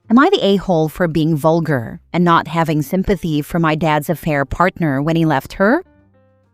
Am I the a-hole for being vulgar and not having sympathy for my dad's affair partner when he left her?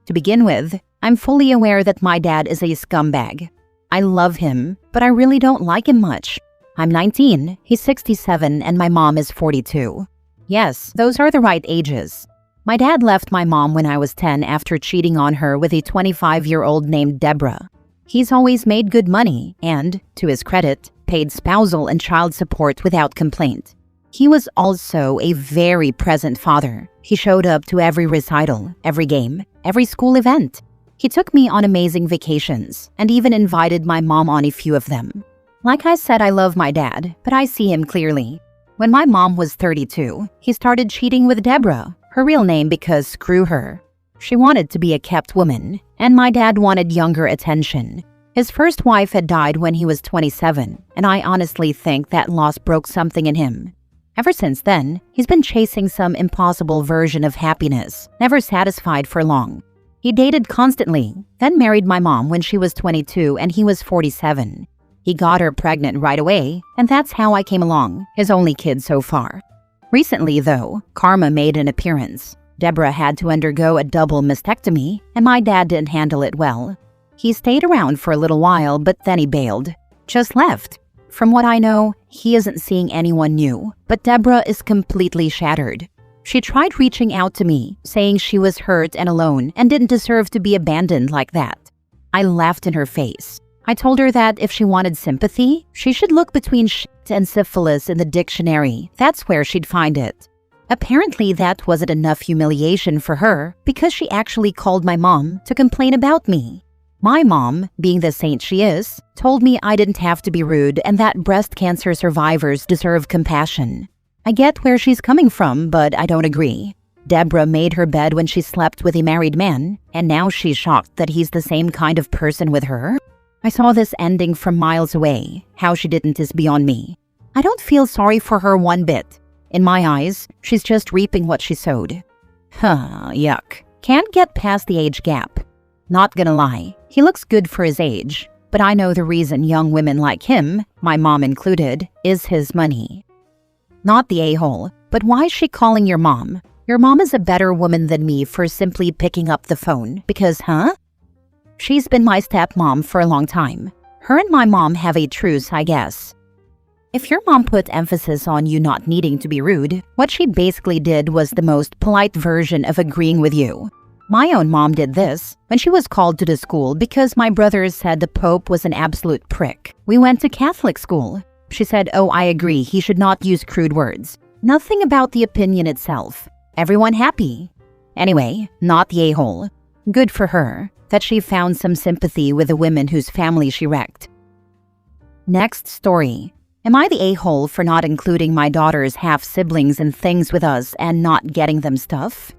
To begin with, I'm fully aware that my dad is a scumbag. I love him, but I really don't like him much. I'm 19, he's 67, and my mom is 42. Yes, those are the right ages. My dad left my mom when I was 10 after cheating on her with a 25-year-old named Deborah. He's always made good money and, to his credit, paid spousal and child support without complaint. He was also a very present father. He showed up to every recital, every game, every school event. He took me on amazing vacations and even invited my mom on a few of them. Like I said, I love my dad, but I see him clearly. When my mom was 32, he started cheating with Deborah, her real name because screw her. She wanted to be a kept woman, and my dad wanted younger attention. His first wife had died when he was 27, and I honestly think that loss broke something in him. Ever since then, he's been chasing some impossible version of happiness, never satisfied for long. He dated constantly, then married my mom when she was 22 and he was 47. He got her pregnant right away, and that's how I came along, his only kid so far. Recently, though, karma made an appearance. Deborah had to undergo a double mastectomy, and my dad didn't handle it well. He stayed around for a little while, but then he bailed. Just left. From what I know, he isn't seeing anyone new, but Deborah is completely shattered. She tried reaching out to me, saying she was hurt and alone and didn't deserve to be abandoned like that. I laughed in her face. I told her that if she wanted sympathy, she should look between shit and syphilis in the dictionary. That's where she'd find it. Apparently, that wasn't enough humiliation for her because she actually called my mom to complain about me. My mom, being the saint she is, told me I didn't have to be rude and that breast cancer survivors deserve compassion. I get where she's coming from, but I don't agree. Deborah made her bed when she slept with a married man, and now she's shocked that he's the same kind of person with her? I saw this ending from miles away. How she didn't is beyond me. I don't feel sorry for her one bit. In my eyes, she's just reaping what she sowed. Yuck. Can't get past the age gap. Not gonna lie, he looks good for his age, but I know the reason young women like him, my mom included, is his money. Not the a-hole, but why is she calling your mom? Your mom is a better woman than me for simply picking up the phone, because, She's been my stepmom for a long time. Her and my mom have a truce, I guess. If your mom put emphasis on you not needing to be rude, what she basically did was the most polite version of agreeing with you. My own mom did this when she was called to the school because my brothers said the Pope was an absolute prick. We went to Catholic school. She said, "Oh, I agree, he should not use crude words." Nothing about the opinion itself. Everyone happy. Anyway, not the a-hole. Good for her that she found some sympathy with the women whose family she wrecked. Next story. Am I the a-hole for not including my daughter's half-siblings in things with us and not getting them stuff?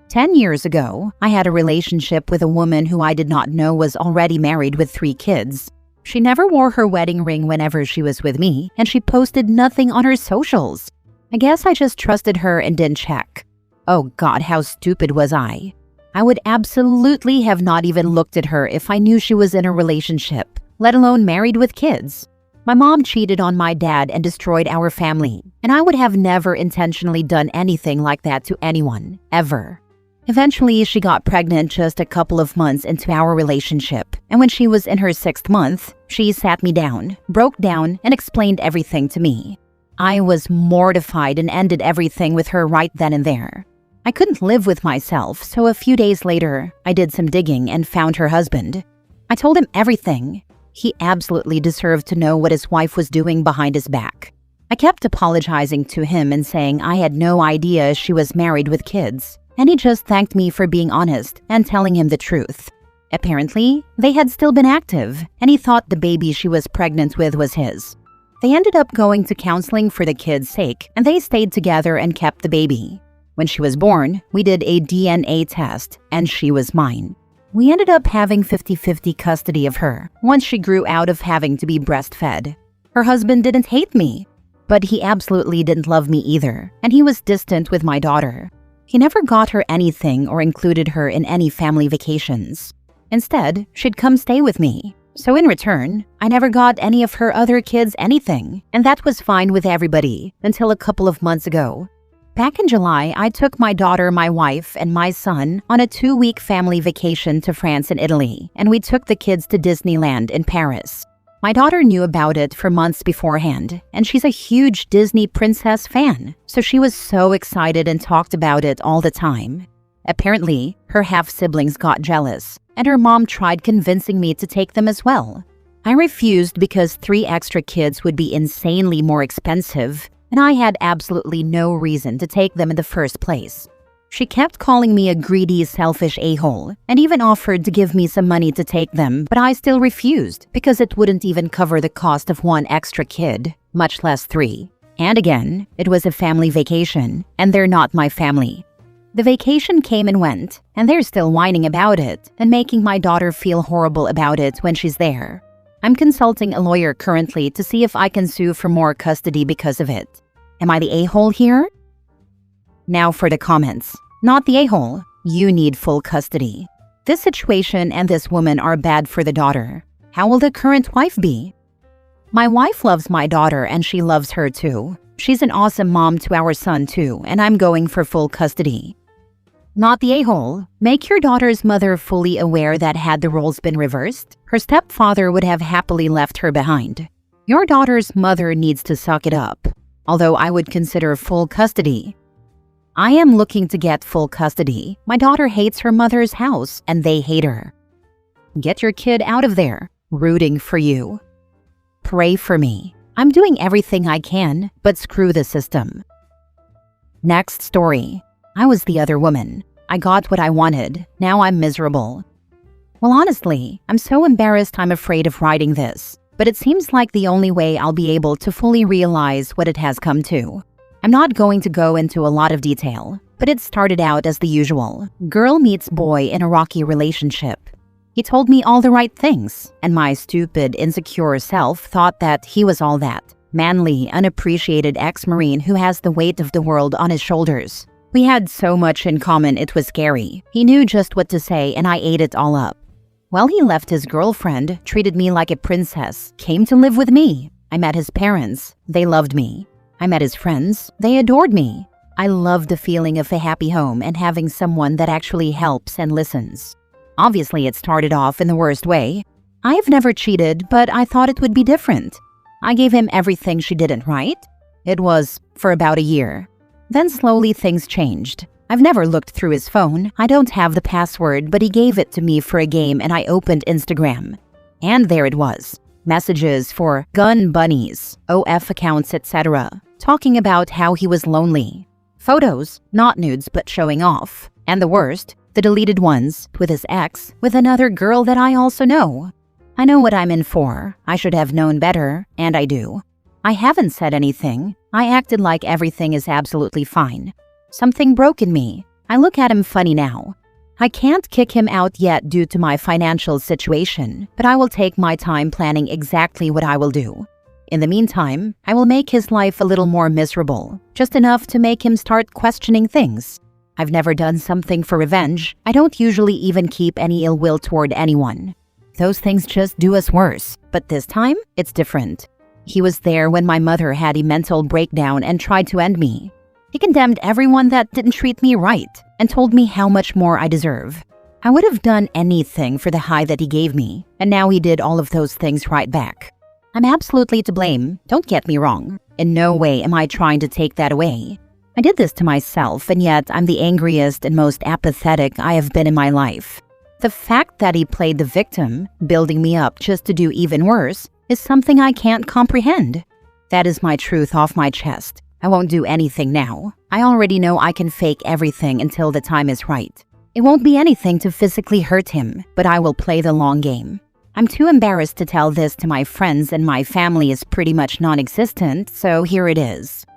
10 years ago, I had a relationship with a woman who I did not know was already married with 3 kids. She never wore her wedding ring whenever she was with me, and she posted nothing on her socials. I guess I just trusted her and didn't check. Oh God, how stupid was I? I would absolutely have not even looked at her if I knew she was in a relationship, let alone married with kids. My mom cheated on my dad and destroyed our family, and I would have never intentionally done anything like that to anyone, ever. Eventually, she got pregnant just a couple of months into our relationship, and when she was in her 6th month, she sat me down, broke down, and explained everything to me. I was mortified and ended everything with her right then and there. I couldn't live with myself, so a few days later, I did some digging and found her husband. I told him everything. He absolutely deserved to know what his wife was doing behind his back. I kept apologizing to him and saying I had no idea she was married with kids, and he just thanked me for being honest and telling him the truth. Apparently, they had still been active, and he thought the baby she was pregnant with was his. They ended up going to counseling for the kid's sake, and they stayed together and kept the baby. When she was born, we did a DNA test, and she was mine. We ended up having 50-50 custody of her once she grew out of having to be breastfed. Her husband didn't hate me, but he absolutely didn't love me either, and he was distant with my daughter. He never got her anything or included her in any family vacations. Instead, she'd come stay with me. So in return, I never got any of her other kids anything, and that was fine with everybody until a couple of months ago. Back in July, I took my daughter, my wife, and my son on a 2-week family vacation to France and Italy, and we took the kids to Disneyland in Paris. My daughter knew about it for months beforehand, and she's a huge Disney princess fan, so she was so excited and talked about it all the time. Apparently, her half-siblings got jealous, and her mom tried convincing me to take them as well. I refused because 3 extra kids would be insanely more expensive, and I had absolutely no reason to take them in the first place. She kept calling me a greedy, selfish a-hole, and even offered to give me some money to take them, but I still refused because it wouldn't even cover the cost of 1 extra kid, much less 3. And again, it was a family vacation, and they're not my family. The vacation came and went, and they're still whining about it and making my daughter feel horrible about it when she's there. I'm consulting a lawyer currently to see if I can sue for more custody because of it. Am I the a-hole here? Now for the comments. Not the a-hole. You need full custody. This situation and this woman are bad for the daughter. How will the current wife be? My wife loves my daughter and she loves her too. She's an awesome mom to our son too, and I'm going for full custody. Not the a-hole. Make your daughter's mother fully aware that had the roles been reversed, her stepfather would have happily left her behind. Your daughter's mother needs to suck it up. Although I would consider full custody. I am looking to get full custody. My daughter hates her mother's house and they hate her. Get your kid out of there. Rooting for you. Pray for me. I'm doing everything I can, but screw the system. Next story. I was the other woman. I got what I wanted. Now I'm miserable. Well, honestly, I'm so embarrassed I'm afraid of writing this. But it seems like the only way I'll be able to fully realize what it has come to. I'm not going to go into a lot of detail, but it started out as the usual. Girl meets boy in a rocky relationship. He told me all the right things, and my stupid, insecure self thought that he was all that. Manly, unappreciated ex-Marine who has the weight of the world on his shoulders. We had so much in common it was scary. He knew just what to say and I ate it all up. Well, he left his girlfriend, treated me like a princess, came to live with me. I met his parents. They loved me. I met his friends. They adored me. I love the feeling of a happy home and having someone that actually helps and listens. Obviously, it started off in the worst way. I've never cheated, but I thought it would be different. I gave him everything she didn't, right? It was for about a year. Then slowly things changed. I've never looked through his phone. I don't have the password, but he gave it to me for a game and I opened Instagram. And there it was. Messages for gun bunnies, OF accounts, etc. Talking about how he was lonely. Photos, not nudes but showing off. And the worst, the deleted ones, with his ex, with another girl that I also know. I know what I'm in for. I should have known better, and I do. I haven't said anything. I acted like everything is absolutely fine. Something broke in me. I look at him funny now. I can't kick him out yet due to my financial situation, but I will take my time planning exactly what I will do. In the meantime, I will make his life a little more miserable, just enough to make him start questioning things. I've never done something for revenge. I don't usually even keep any ill will toward anyone. Those things just do us worse, but this time, it's different. He was there when my mother had a mental breakdown and tried to end me. He condemned everyone that didn't treat me right and told me how much more I deserve. I would have done anything for the high that he gave me, and now he did all of those things right back. I'm absolutely to blame, don't get me wrong. In no way am I trying to take that away. I did this to myself, and yet I'm the angriest and most apathetic I have been in my life. The fact that he played the victim, building me up just to do even worse, is something I can't comprehend. That is my truth off my chest. I won't do anything now. I already know I can fake everything until the time is right. It won't be anything to physically hurt him, but I will play the long game. I'm too embarrassed to tell this to my friends and my family is pretty much non-existent, so here it is.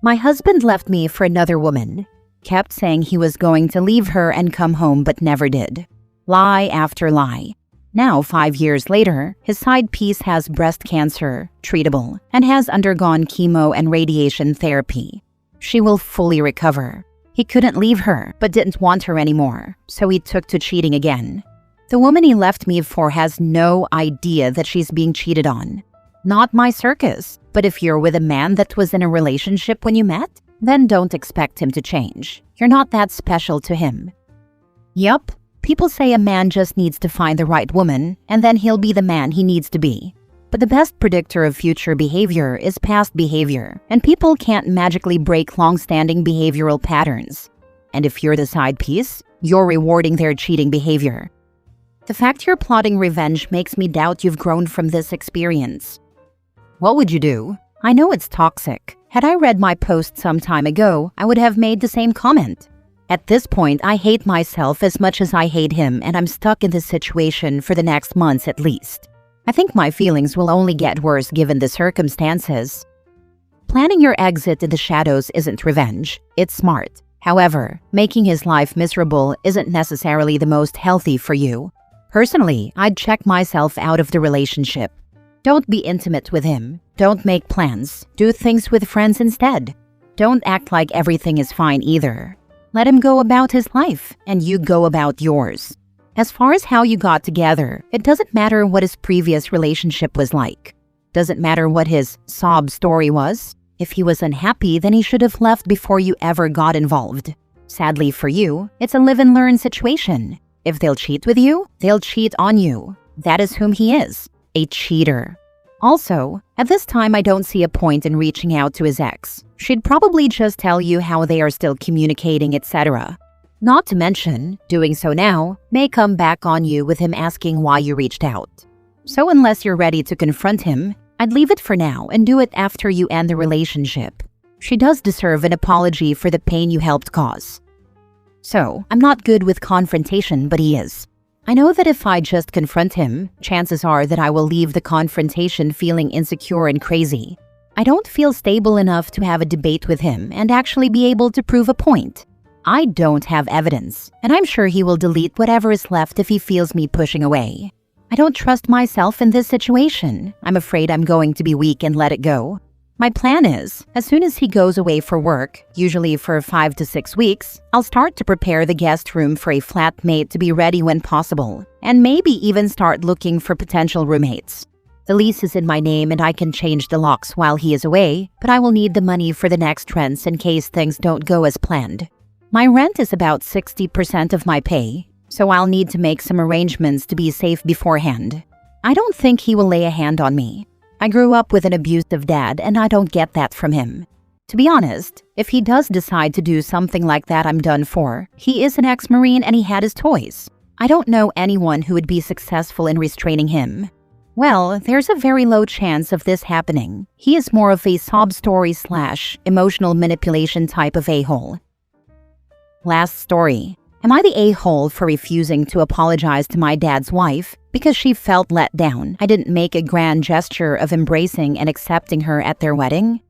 My husband left me for another woman. Kept saying he was going to leave her and come home but never did. Lie after lie. Now, 5 years later, his side piece has breast cancer, treatable, and has undergone chemo and radiation therapy. She will fully recover. He couldn't leave her, but didn't want her anymore, so he took to cheating again. The woman he left me for has no idea that she's being cheated on. Not my circus, but if you're with a man that was in a relationship when you met, then don't expect him to change. You're not that special to him. Yup, people say a man just needs to find the right woman, and then he'll be the man he needs to be. But the best predictor of future behavior is past behavior, and people can't magically break long-standing behavioral patterns. And if you're the side piece, you're rewarding their cheating behavior. The fact you're plotting revenge makes me doubt you've grown from this experience. What would you do? I know it's toxic. Had I read my post some time ago, I would have made the same comment. At this point, I hate myself as much as I hate him, and I'm stuck in this situation for the next months at least. I think my feelings will only get worse given the circumstances. Planning your exit in the shadows isn't revenge. It's smart. However, making his life miserable isn't necessarily the most healthy for you. Personally, I'd check myself out of the relationship. Don't be intimate with him. Don't make plans. Do things with friends instead. Don't act like everything is fine either. Let him go about his life, and you go about yours. As far as how you got together, it doesn't matter what his previous relationship was like. Doesn't matter what his sob story was. If he was unhappy, then he should have left before you ever got involved. Sadly for you, it's a live and learn situation. If they'll cheat with you, they'll cheat on you. That is whom he is, a cheater. Also, at this time I don't see a point in reaching out to his ex. She'd probably just tell you how they are still communicating, etc. Not to mention, doing so now may come back on you with him asking why you reached out. So unless you're ready to confront him, I'd leave it for now and do it after you end the relationship. She does deserve an apology for the pain you helped cause. So, I'm not good with confrontation, but he is. I know that if I just confront him, chances are that I will leave the confrontation feeling insecure and crazy. I don't feel stable enough to have a debate with him and actually be able to prove a point. I don't have evidence, and I'm sure he will delete whatever is left if he feels me pushing away. I don't trust myself in this situation. I'm afraid I'm going to be weak and let it go. My plan is, as soon as he goes away for work, usually for 5 to 6 weeks, I'll start to prepare the guest room for a flatmate to be ready when possible, and maybe even start looking for potential roommates. The lease is in my name and I can change the locks while he is away, but I will need the money for the next rents in case things don't go as planned. My rent is about 60% of my pay, so I'll need to make some arrangements to be safe beforehand. I don't think he will lay a hand on me. I grew up with an abusive dad and I don't get that from him. To be honest, if he does decide to do something like that, I'm done for. He is an ex-Marine and he had his toys. I don't know anyone who would be successful in restraining him. Well, there's a very low chance of this happening. He is more of a sob story / emotional manipulation type of a-hole. Last story. Am I the a-hole for refusing to apologize to my dad's wife because she felt let down I didn't make a grand gesture of embracing and accepting her at their wedding?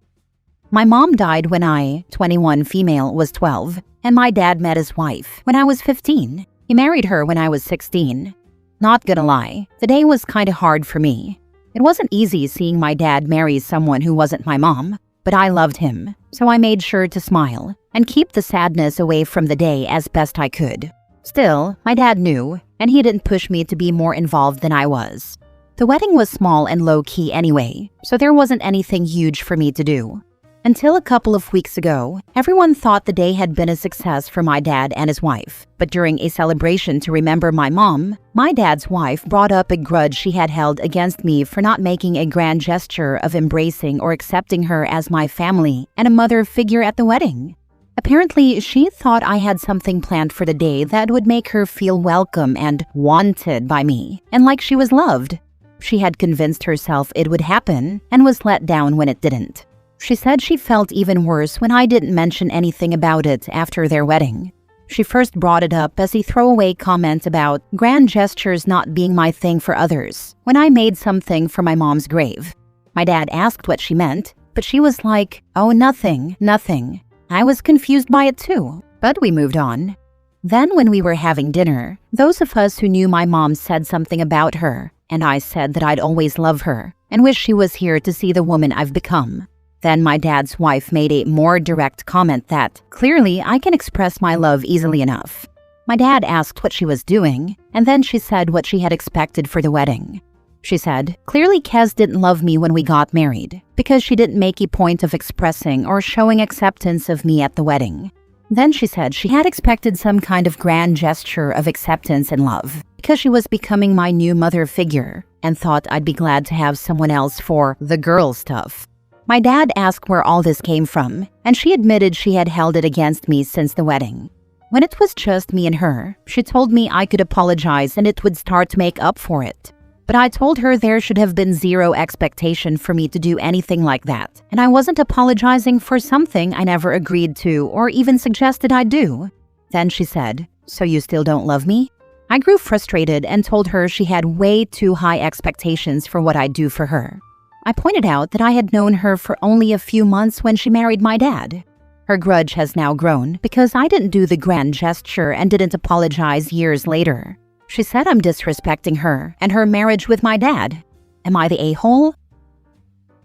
My mom died when I, 21 female, was 12, and my dad met his wife when I was 15. He married her when I was 16. Not gonna lie, the day was kinda hard for me. It wasn't easy seeing my dad marry someone who wasn't my mom, but I loved him, so I made sure to smile and keep the sadness away from the day as best I could. Still, my dad knew, and he didn't push me to be more involved than I was. The wedding was small and low-key anyway, so there wasn't anything huge for me to do. Until a couple of weeks ago, everyone thought the day had been a success for my dad and his wife. But during a celebration to remember my mom, my dad's wife brought up a grudge she had held against me for not making a grand gesture of embracing or accepting her as my family and a mother figure at the wedding. Apparently, she thought I had something planned for the day that would make her feel welcome and wanted by me, and like she was loved. She had convinced herself it would happen and was let down when it didn't. She said she felt even worse when I didn't mention anything about it after their wedding. She first brought it up as a throwaway comment about grand gestures not being my thing for others when I made something for my mom's grave. My dad asked what she meant, but she was like, "Oh, nothing, nothing." I was confused by it too, but we moved on. Then when we were having dinner, those of us who knew my mom said something about her, and I said that I'd always love her and wish she was here to see the woman I've become. Then my dad's wife made a more direct comment that, clearly, I can express my love easily enough. My dad asked what she was doing, and then she said what she had expected for the wedding. She said, "Clearly Kez didn't love me when we got married, because she didn't make a point of expressing or showing acceptance of me at the wedding." Then she said she had expected some kind of grand gesture of acceptance and love, because she was becoming my new mother figure, and thought I'd be glad to have someone else for the girl stuff. My dad asked where all this came from, and she admitted she had held it against me since the wedding. When it was just me and her, she told me I could apologize and it would start to make up for it. But I told her there should have been zero expectation for me to do anything like that, and I wasn't apologizing for something I never agreed to or even suggested I do. Then she said, "So you still don't love me?" I grew frustrated and told her she had way too high expectations for what I'd do for her. I pointed out that I had known her for only a few months when she married my dad. Her grudge has now grown because I didn't do the grand gesture and didn't apologize years later. She said I'm disrespecting her and her marriage with my dad. Am I the a-hole?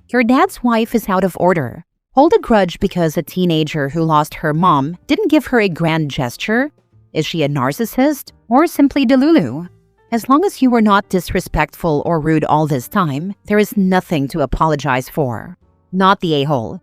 Your dad's wife is out of order. Hold a grudge because a teenager who lost her mom didn't give her a grand gesture? Is she a narcissist or simply delulu? As long as you were not disrespectful or rude all this time, there is nothing to apologize for. Not the a-hole.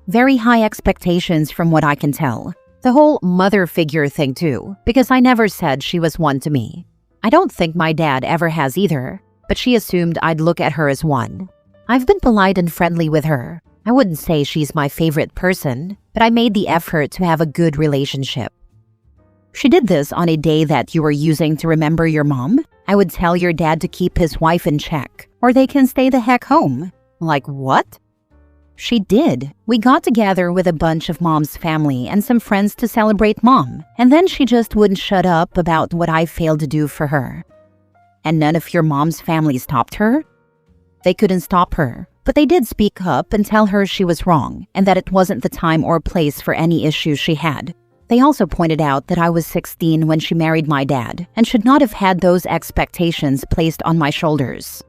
Very high expectations from what I can tell. The whole mother figure thing too, because I never said she was one to me. I don't think my dad ever has either, but she assumed I'd look at her as one. I've been polite and friendly with her. I wouldn't say she's my favorite person, but I made the effort to have a good relationship. She did this on a day that you were using to remember your mom. I would tell your dad to keep his wife in check, or they can stay the heck home. Like what? She did. We got together with a bunch of mom's family and some friends to celebrate mom, and then she just wouldn't shut up about what I failed to do for her. And none of your mom's family stopped her? They couldn't stop her, but they did speak up and tell her she was wrong and that it wasn't the time or place for any issues she had. They also pointed out that I was 16 when she married my dad and should not have had those expectations placed on my shoulders.